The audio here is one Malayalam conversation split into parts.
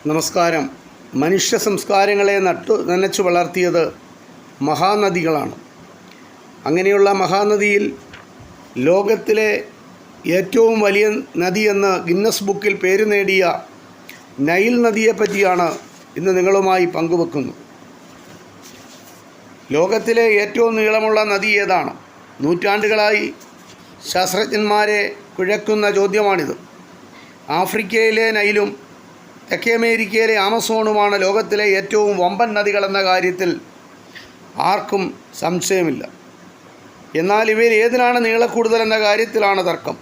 നമസ്കാരം. മനുഷ്യ സംസ്കാരങ്ങളെ നനച്ചു വളർത്തിയത് മഹാനദികളാണ്. അങ്ങനെയുള്ള മഹാനദിയിൽ ലോകത്തിലെ ഏറ്റവും വലിയ നദിയെന്ന് ഗിന്നസ് ബുക്കിൽ പേര് നേടിയ നൈൽ നദിയെപ്പറ്റിയാണ് ഇന്ന് നിങ്ങളുമായി പങ്കുവെക്കുന്നത്. ലോകത്തിലെ ഏറ്റവും നീളമുള്ള നദി ഏതാണ്? നൂറ്റാണ്ടുകളായി ശാസ്ത്രജ്ഞന്മാരെ കുഴക്കുന്ന ചോദ്യമാണിത്. ആഫ്രിക്കയിലെ നൈലും തെക്കേ അമേരിക്കയിലെ ആമസോണുമാണ് ലോകത്തിലെ ഏറ്റവും വമ്പൻ നദികളെന്ന കാര്യത്തിൽ ആർക്കും സംശയമില്ല. എന്നാൽ ഇവയിൽ ഏതിനാണ് നീളക്കൂടുതലെന്ന കാര്യത്തിലാണ് തർക്കം.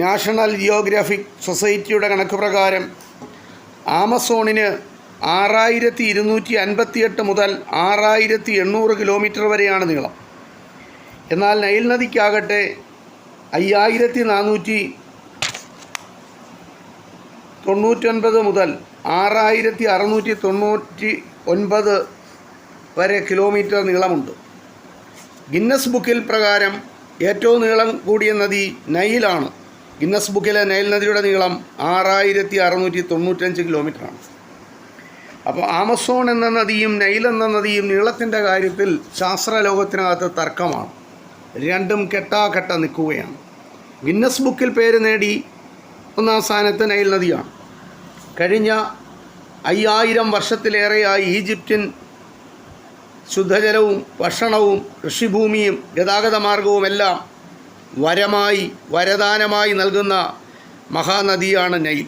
നാഷണൽ ജിയോഗ്രാഫിക് സൊസൈറ്റിയുടെ കണക്ക് പ്രകാരം ആമസോണിന് 6258 മുതൽ 6800 കിലോമീറ്റർ വരെയാണ് നീളം. എന്നാൽ നൈൽ നദിക്കാകട്ടെ 5499 മുതൽ 6699 വരെ കിലോമീറ്റർ നീളമുണ്ട്. ഗിന്നസ് ബുക്കിൽ പ്രകാരം ഏറ്റവും നീളം കൂടിയ നദി നൈലാണ്. ഗിന്നസ് ബുക്കിലെ നൈൽ നദിയുടെ നീളം 6695 കിലോമീറ്ററാണ്. അപ്പോൾ ആമസോൺ എന്ന നദിയും നൈൽ എന്ന നദിയും നീളത്തിൻ്റെ കാര്യത്തിൽ ശാസ്ത്രലോകത്തിനകത്ത് തർക്കമാണ്. രണ്ടും കെട്ടാകെട്ട നിൽക്കുകയാണ്. ഗിന്നസ് ബുക്കിൽ പേര് നേടി ഒന്നാം സ്ഥാനത്ത് നൈൽ നദിയാണ്. കഴിഞ്ഞ 5000 വർഷത്തിലേറെയായി ഈജിപ്ഷ്യൻ ശുദ്ധജലവും ഭക്ഷണവും കൃഷിഭൂമിയും ഗതാഗത മാർഗവുമെല്ലാം വരദാനമായി നൽകുന്ന മഹാനദിയാണ് നൈൽ.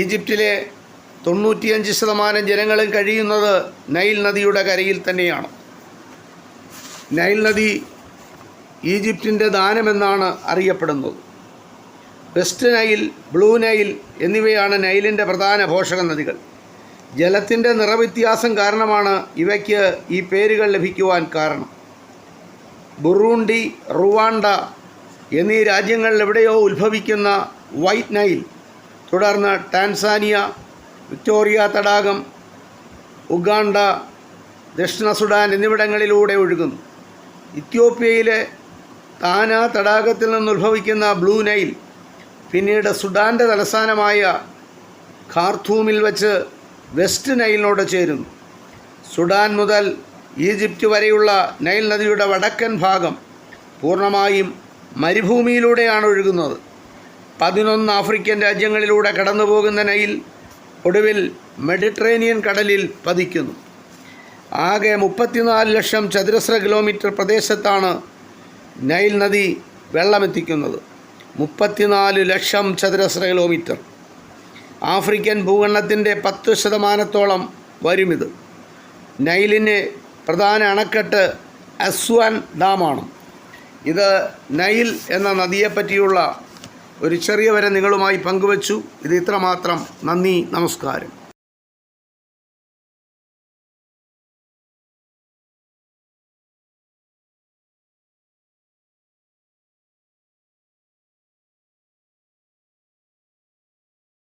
ഈജിപ്തിലെ 95% ജനങ്ങളും കഴിയുന്നത് നൈൽ നദിയുടെ കരയിൽ തന്നെയാണ്. നൈൽ നദി ഈജിപ്തിൻ്റെ ദാനമെന്നാണ് അറിയപ്പെടുന്നത്. വെസ്റ്റ് നൈൽ, ബ്ലൂ നൈൽ എന്നിവയാണ് നൈലിൻ്റെ പ്രധാന പോഷക നദികൾ. ജലത്തിൻ്റെ നിറവ്യത്യാസം കാരണമാണ് ഇവയ്ക്ക് ഈ പേരുകൾ ലഭിക്കുവാൻ കാരണം. ബുറൂണ്ടി, റുവാണ്ട എന്നീ രാജ്യങ്ങളിൽ എവിടെയോ ഉത്ഭവിക്കുന്ന വൈറ്റ് നൈൽ തുടർന്ന് ടാൻസാനിയ, വിക്ടോറിയ തടാകം, ഉഗാണ്ട, ദക്ഷിണ സുഡാൻ എന്നിവിടങ്ങളിലൂടെ ഒഴുകുന്നു. ഇത്യോപ്യയിലെ താന തടാകത്തിൽ നിന്നുത്ഭവിക്കുന്ന ബ്ലൂ നൈൽ പിന്നീട് സുഡാൻ്റെ തലസ്ഥാനമായ ഖാർത്തൂമിൽ വച്ച് വെസ്റ്റ് നൈലിനോട് ചേരുന്നു. സുഡാൻ മുതൽ ഈജിപ്റ്റ് വരെയുള്ള നൈൽ നദിയുടെ വടക്കൻ ഭാഗം പൂർണ്ണമായും മരുഭൂമിയിലൂടെയാണ് ഒഴുകുന്നത്. 11 ആഫ്രിക്കൻ രാജ്യങ്ങളിലൂടെ കടന്നുപോകുന്ന നൈൽ ഒടുവിൽ മെഡിറ്ററേനിയൻ കടലിൽ പതിക്കുന്നു. ആകെ 34 ലക്ഷം ചതുരശ്ര കിലോമീറ്റർ പ്രദേശത്താണ് നൈൽ നദി വെള്ളമെത്തിക്കുന്നത്. 34 ലക്ഷം ചതുരശ്ര കിലോമീറ്റർ. ആഫ്രിക്കൻ ഭൂഖണ്ഡത്തിൻ്റെ 10% വരുമിത്. നൈലിന് പ്രധാന അണക്കെട്ട് അസ്വാൻ ഡാമാണ്. ഇത് നൈൽ എന്ന നദിയെപ്പറ്റിയുള്ള ഒരു ചെറിയ വരെ നിങ്ങളുമായി പങ്കുവച്ചു. ഇത് ഇത്രമാത്രം. നന്ദി, നമസ്കാരം.